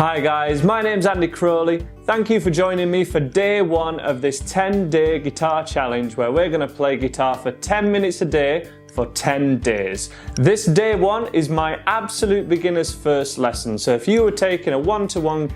Hi guys, my name's Andy Crowley. Thank you for joining me for day one of this 10-day guitar challenge where we're going to play guitar for 10 minutes a day for 10 days. This day one is my absolute beginner's first lesson. So if you were taking a one-to-one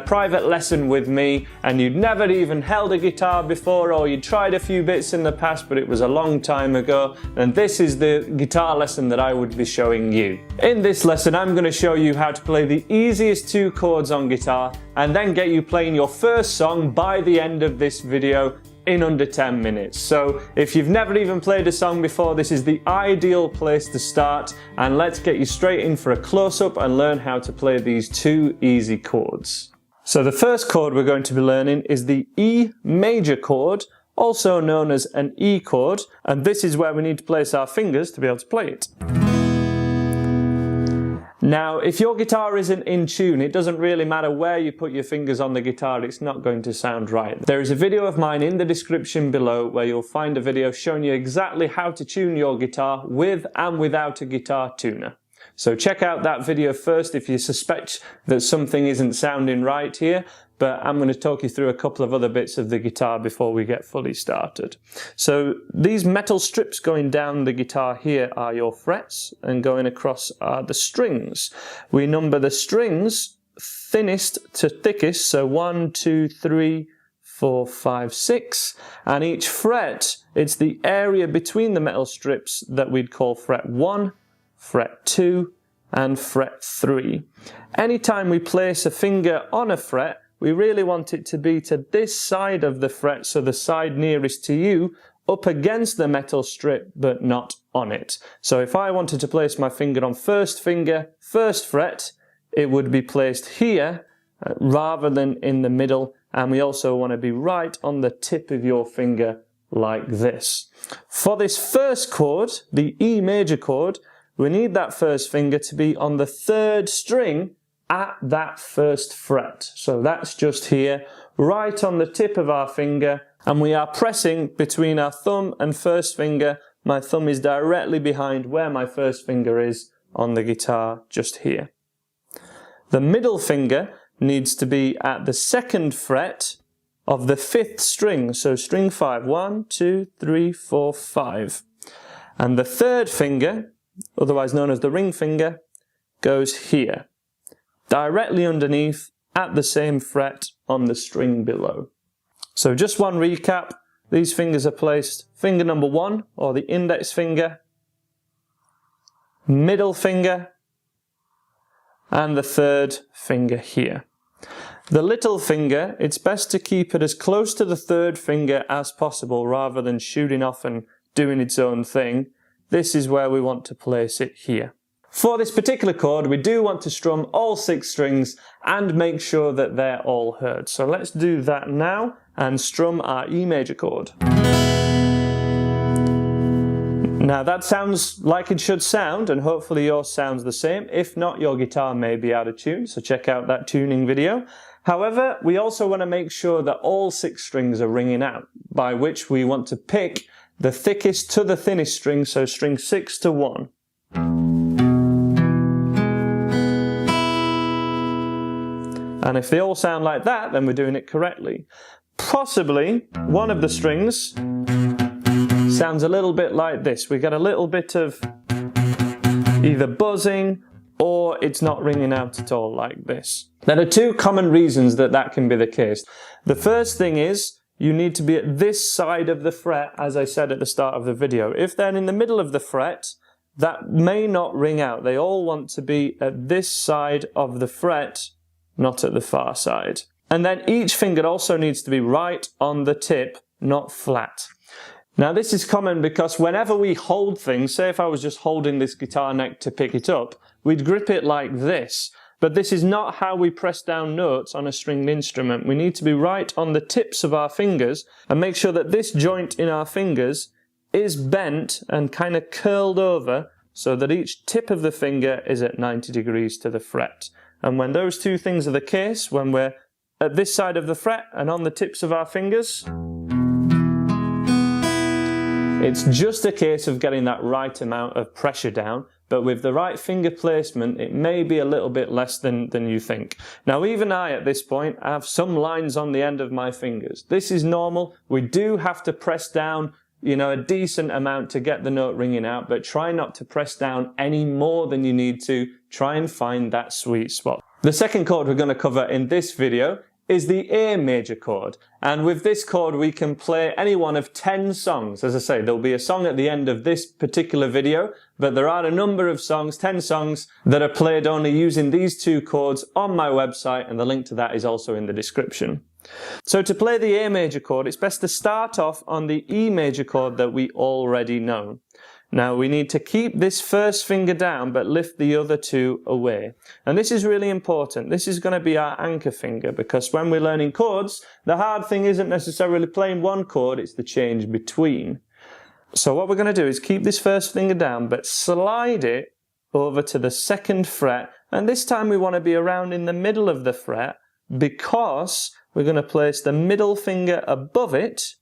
private lesson with me and you'd never even held a guitar before, or you'd tried a few bits in the past but it was a long time ago, then this is the guitar lesson that I would be showing you. In this lesson I'm going to show you how to play the easiest two chords on guitar and then get you playing your first song by the end of this video in under 10 minutes. So if you've never even played a song before, this is the ideal place to start, and let's get you straight in for a close-up and learn how to play these two easy chords. So the first chord we're going to be learning is the E major chord, also known as an E chord, and this is where we need to place our fingers to be able to play it. Now, if your guitar isn't in tune, it doesn't really matter where you put your fingers on the guitar, it's not going to sound right. There is a video of mine in the description below where you'll find a video showing you exactly how to tune your guitar with and without a guitar tuner. So check out that video first if you suspect that something isn't sounding right here, but I'm going to talk you through a couple of other bits of the guitar before we get fully started. So these metal strips going down the guitar here are your frets, and going across are the strings. We number the strings thinnest to thickest, so 1, 2, 3, 4, 5, 6, and each fret, it's the area between the metal strips that we'd call fret 1, fret 2, and fret 3. Anytime we place a finger on a fret, we really want it to be to this side of the fret, so the side nearest to you, up against the metal strip, but not on it. So if I wanted to place my finger on first finger, first fret, it would be placed here rather than in the middle, and we also want to be right on the tip of your finger like this. For this first chord, the E major chord, we need that first finger to be on the third string at that first fret. So that's just here, right on the tip of our finger, and we are pressing between our thumb and first finger. My thumb is directly behind where my first finger is on the guitar, just here. The middle finger needs to be at the second fret of the fifth string, so string 5, 1, 2, 3, 4, 5. And the third finger, otherwise known as the ring finger, goes here, directly underneath at the same fret on the string below. So just one recap, these fingers are placed finger number 1, or the index finger, middle finger, and the third finger here. The little finger, it's best to keep it as close to the third finger as possible rather than shooting off and doing its own thing. This is where we want to place it here. For this particular chord, we do want to strum all 6 strings and make sure that they're all heard. So let's do that now and strum our E major chord. Now that sounds like it should sound, and hopefully yours sounds the same. If not, your guitar may be out of tune, so check out that tuning video. However, we also want to make sure that all 6 strings are ringing out, by which we want to pick the thickest to the thinnest string, so string 6 to 1. And if they all sound like that, then we're doing it correctly. Possibly one of the strings sounds a little bit like this. We get a little bit of either buzzing or it's not ringing out at all like this. There are 2 common reasons that that can be the case. The first thing is you need to be at this side of the fret, as I said at the start of the video. If they're in the middle of the fret, that may not ring out. They all want to be at this side of the fret, not at the far side. And then each finger also needs to be right on the tip, not flat. Now this is common because whenever we hold things, say if I was just holding this guitar neck to pick it up, we'd grip it like this. But this is not how we press down notes on a stringed instrument. We need to be right on the tips of our fingers and make sure that this joint in our fingers is bent and kind of curled over so that each tip of the finger is at 90 degrees to the fret. And when those 2 things are the case, when we're at this side of the fret and on the tips of our fingers, it's just a case of getting that right amount of pressure down but with the right finger placement, it may be a little bit less than you think. Now, even I, at this point, have some lines on the end of my fingers. This is normal. We do have to press down, you know, a decent amount to get the note ringing out, but try not to press down any more than you need to. Try and find that sweet spot. The second chord we're going to cover in this video is the A major chord. And with this chord, we can play any one of 10 songs. As I say, there'll be a song at the end of this particular video, but there are a number of songs, 10 songs, that are played only using these two chords on my website, and the link to that is also in the description. So to play the A major chord, it's best to start off on the E major chord that we already know. Now we need to keep this first finger down but lift the other two away. And this is really important. This is going to be our anchor finger, because when we're learning chords, the hard thing isn't necessarily playing one chord, it's the change between. So what we're going to do is keep this first finger down but slide it over to the second fret, and this time we want to be around in the middle of the fret, because we're going to place the middle finger above it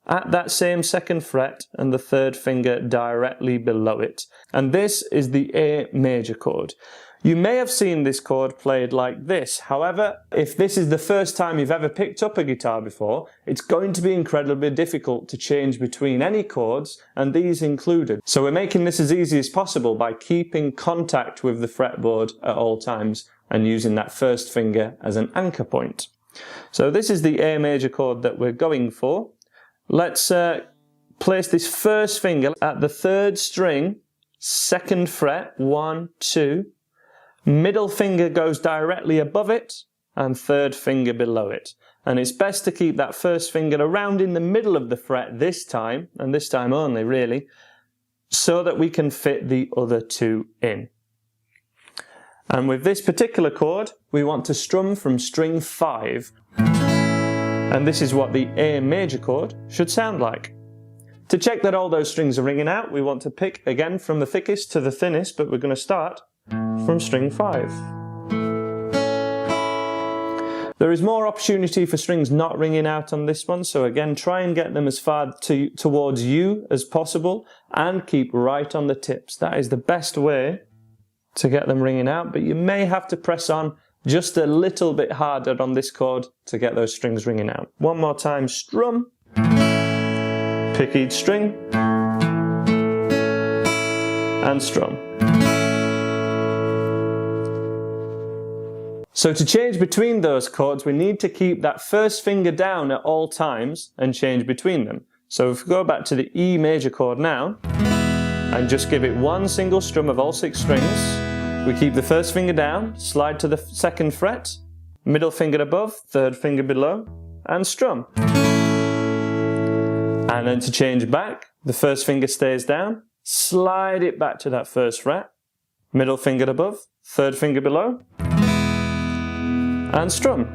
at that same second fret and the third finger directly below it. And this is the A major chord. You may have seen this chord played like this. However, if this is the first time you've ever picked up a guitar before, it's going to be incredibly difficult to change between any chords, and these included. So we're making this as easy as possible by keeping contact with the fretboard at all times and using that first finger as an anchor point. So this is the A major chord that we're going for. Let's place this first finger at the third string, second fret, 1, 2. Middle finger goes directly above it, and third finger below it. And it's best to keep that first finger around in the middle of the fret this time, and this time only really, so that we can fit the other two in. And with this particular chord, we want to strum from string 5. And this is what the A major chord should sound like. To check that all those strings are ringing out, we want to pick again from the thickest to the thinnest, but we're going to start from string 5. There is more opportunity for strings not ringing out on this one, so again, try and get them as far towards you as possible and keep right on the tips. That is the best way to get them ringing out, but you may have to press on just a little bit harder on this chord to get those strings ringing out. One more time, strum, pick each string, and strum. So to change between those chords, we need to keep that first finger down at all times and change between them. So if we go back to the E major chord now, and just give it one single strum of all 6 strings, we keep the first finger down, slide to the second fret, middle finger above, third finger below, and strum. And then to change back, the first finger stays down, slide it back to that first fret, middle finger above, third finger below, and strum.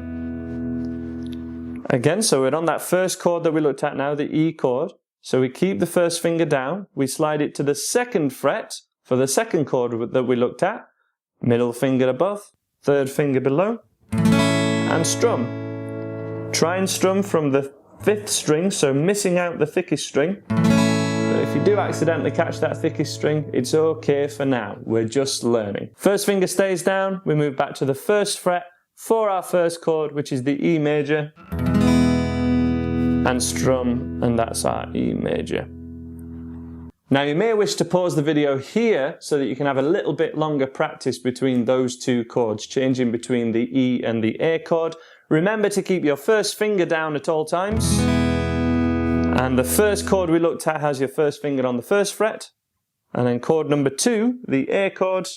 Again, so we're on that first chord that we looked at now, the E chord. So we keep the first finger down, we slide it to the second fret for the second chord that we looked at, middle finger above, third finger below, and strum. Try and strum from the 5th string, so missing out the thickest string. But if you do accidentally catch that thickest string, it's okay for now. We're just learning. First finger stays down, we move back to the 1st fret for our first chord, which is the E major, and strum, and that's our E major. Now you may wish to pause the video here so that you can have a little bit longer practice between those two chords, changing between the E and the A chord. Remember to keep your first finger down at all times. And the first chord we looked at has your first finger on the 1st fret. And then chord number 2, the A chord,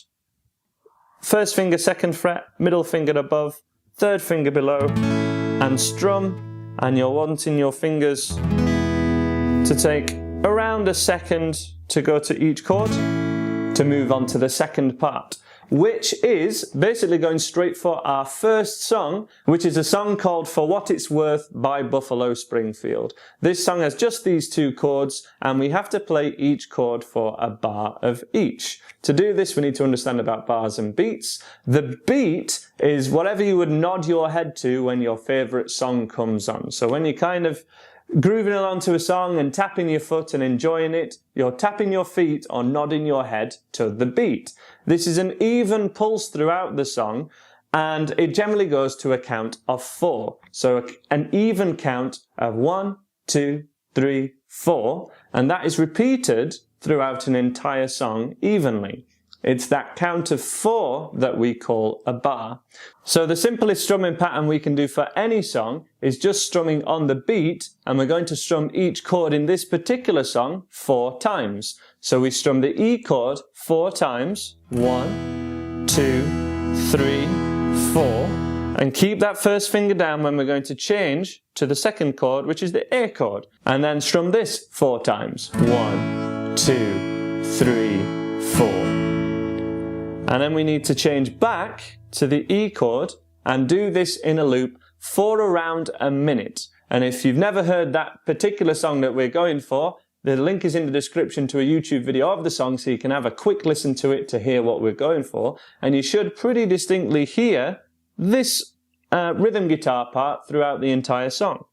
first finger 2nd fret, middle finger above, third finger below, and strum. And you're wanting your fingers to take around a second to go to each chord to move on to the second part, which is basically going straight for our first song, which is a song called For What It's Worth by Buffalo Springfield. This song has just these 2 chords, and we have to play each chord for a bar of each. To do this, we need to understand about bars and beats. The beat is whatever you would nod your head to when your favorite song comes on. So when you kind of grooving along to a song and tapping your foot and enjoying it, you're tapping your feet or nodding your head to the beat. This is an even pulse throughout the song, and it generally goes to a count of 4. So an even count of 1, 2, 3, 4, and that is repeated throughout an entire song evenly. It's that count of 4 that we call a bar. So the simplest strumming pattern we can do for any song is just strumming on the beat, and we're going to strum each chord in this particular song 4 times. So we strum the E chord 4 times, 1, 2, 3, 4, and keep that first finger down when we're going to change to the second chord, which is the A chord, and then strum this 4 times, 1, 2, 3, 4. And then we need to change back to the E chord and do this in a loop for around a minute. And if you've never heard that particular song that we're going for, the link is in the description to a YouTube video of the song so you can have a quick listen to it to hear what we're going for. And you should pretty distinctly hear this rhythm guitar part throughout the entire song.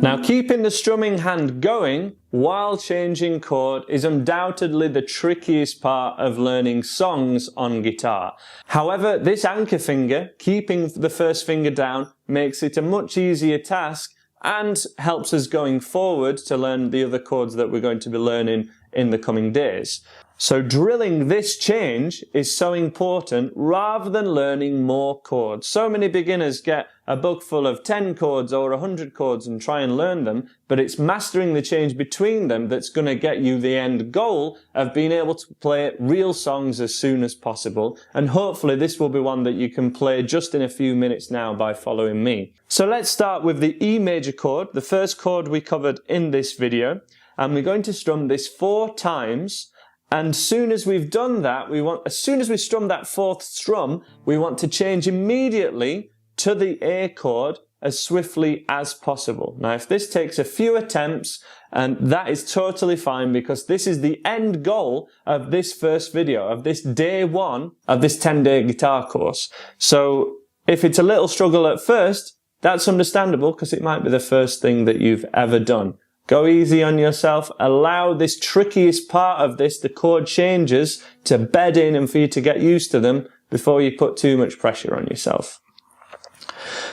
Now, keeping the strumming hand going while changing chord is undoubtedly the trickiest part of learning songs on guitar. However, this anchor finger, keeping the first finger down, makes it a much easier task and helps us going forward to learn the other chords that we're going to be learning in the coming days. So drilling this change is so important rather than learning more chords. So many beginners get a book full of 10 chords or 100 chords and try and learn them, but it's mastering the change between them that's going to get you the end goal of being able to play real songs as soon as possible. And hopefully this will be one that you can play just in a few minutes now by following me. So let's start with the E major chord, the first chord we covered in this video, and we're going to strum this 4 times. And as soon as we've done that, as soon as we strum that 4th strum, we want to change immediately to the A chord as swiftly as possible. Now, if this takes a few attempts, and that is totally fine because this is the end goal of this first video, of this day 1 of this 10-day guitar course. So if it's a little struggle at first, that's understandable because it might be the first thing that you've ever done. Go easy on yourself, allow this trickiest part of this, the chord changes, to bed in and for you to get used to them before you put too much pressure on yourself.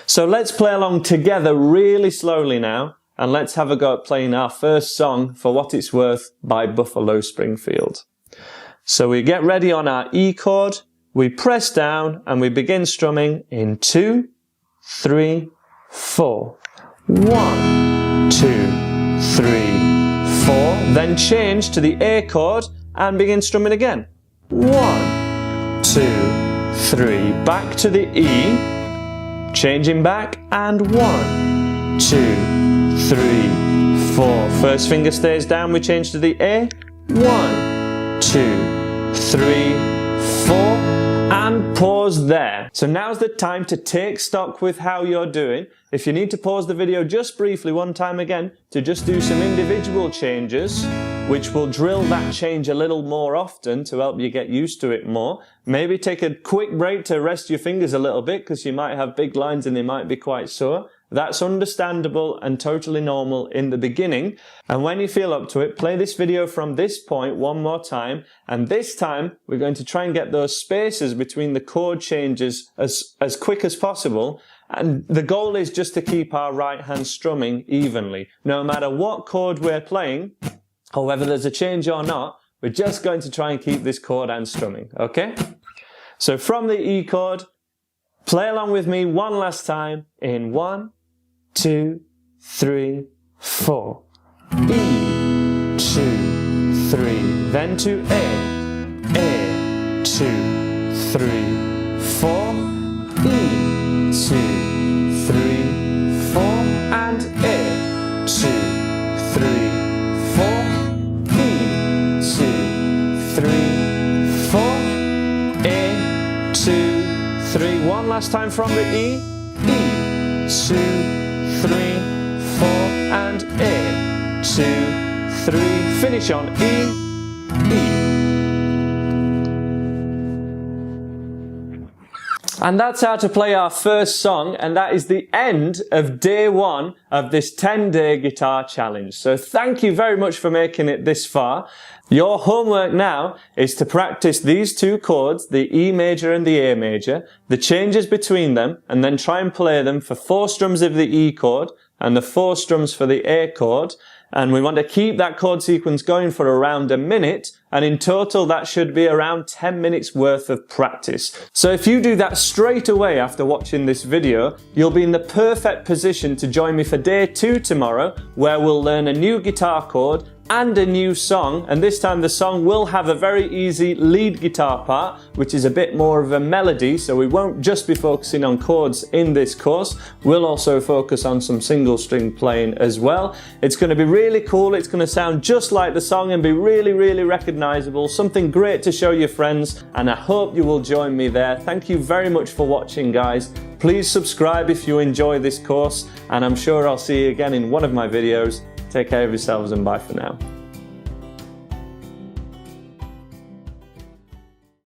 So let's play along together really slowly now, and let's have a go at playing our first song, For What It's Worth by Buffalo Springfield. So we get ready on our E chord, we press down, and we begin strumming in 2, 3, 4. 1, 2, 3, 4, then change to the A chord and begin strumming again. 1, 2, 3, back to the E, changing back, and 1, 2, 3, 4. First finger stays down, we change to the A. 1, 2, 3, 4. And pause there. So now's the time to take stock with how you're doing. If you need to pause the video just briefly one time again to just do some individual changes, which will drill that change a little more often to help you get used to it more. Maybe take a quick break to rest your fingers a little bit because you might have big lines and they might be quite sore. That's understandable and totally normal in the beginning. And when you feel up to it, play this video from this point one more time. And this time, we're going to try and get those spaces between the chord changes as quick as possible. And the goal is just to keep our right hand strumming evenly. No matter what chord we're playing, or whether there's a change or not, we're just going to try and keep this chord hand strumming, okay? So from the E chord, play along with me one last time in 1, 2, 3, 4. E, 2, 3, then to A, 2, 3, 4, E, 2, 3, 4, and A, 2, 3, 4, E, 2, 3, 4, A, 2, 3. One last time from the E, 2, 3, 4, and A, 2, 3, finish on E, E. And that's how to play our first song, and that is the end of day 1 of this 10-day guitar challenge. So thank you very much for making it this far. Your homework now is to practice these 2 chords, the E major and the A major, the changes between them, and then try and play them for 4 strums of the E chord and the 4 strums for the A chord. And we want to keep that chord sequence going for around a minute, and in total that should be around 10 minutes worth of practice. So if you do that straight away after watching this video, you'll be in the perfect position to join me for day 2 tomorrow, where we'll learn a new guitar chord and a new song, and this time the song will have a very easy lead guitar part, which is a bit more of a melody, so we won't just be focusing on chords in this course, we'll also focus on some single string playing as well. It's going to be really cool, it's going to sound just like the song and be really, really recognizable, something great to show your friends, and I hope you will join me there. Thank you very much for watching, guys. Please subscribe if you enjoy this course, and I'm sure I'll see you again in one of my videos. Take care of yourselves and bye for now.